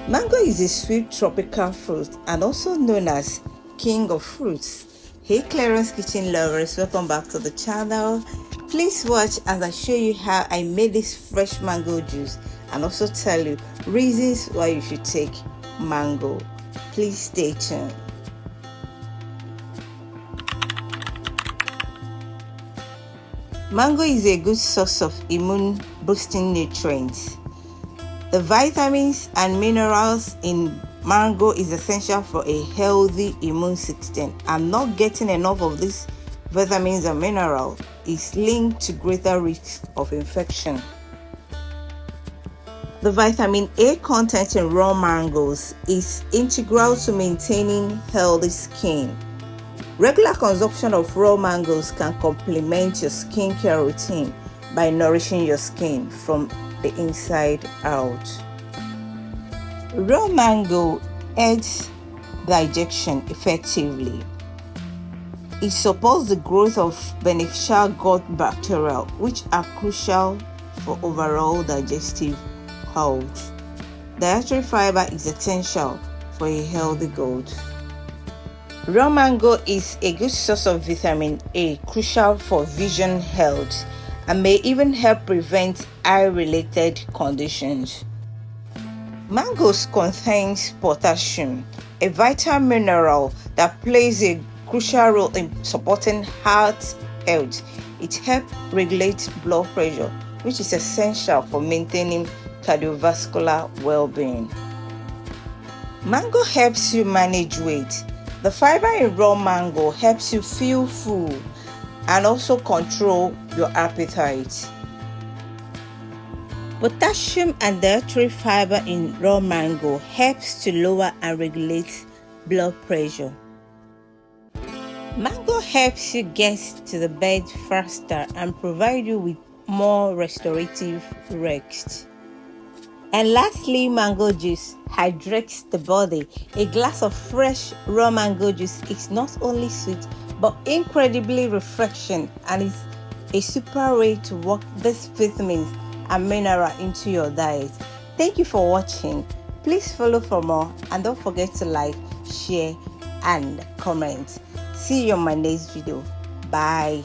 Mango is a sweet tropical fruit and also known as king of fruits. Hey Clarence Kitchen lovers, welcome back to the channel. Please watch as I show you how I made this fresh mango juice and also tell you reasons why you should take mango. Please stay tuned. Mango is a good source of immune boosting nutrients. The vitamins and minerals in mango is essential for a healthy immune system, and not getting enough of these vitamins and minerals is linked to greater risk of infection. The vitamin A content in raw mangoes is integral to maintaining healthy skin. Regular consumption of raw mangoes can complement your skincare routine by nourishing your skin from the inside out. Raw mango aids digestion effectively. It supports the growth of beneficial gut bacteria, which are crucial for overall digestive health. Dietary fiber is essential for a healthy gut. Raw mango is a good source of vitamin A, crucial for vision health, and may even help prevent eye-related conditions. Mangoes contains potassium, a vital mineral that plays a crucial role in supporting heart health. It helps regulate blood pressure, which is essential for maintaining cardiovascular well-being. Mango helps you manage weight. The fiber in raw mango helps you feel full and also control your appetite. Potassium and dietary fiber in raw mango helps to lower and regulate blood pressure. Mango helps you get to the bed faster and provide you with more restorative rest. And lastly, mango juice hydrates the body. A glass of fresh raw mango juice is not only sweet but incredibly refreshing, and is a super way to work these vitamins and minerals into your diet. Thank you for watching. Please follow for more and don't forget to like, share and comment. See you on my next video. Bye.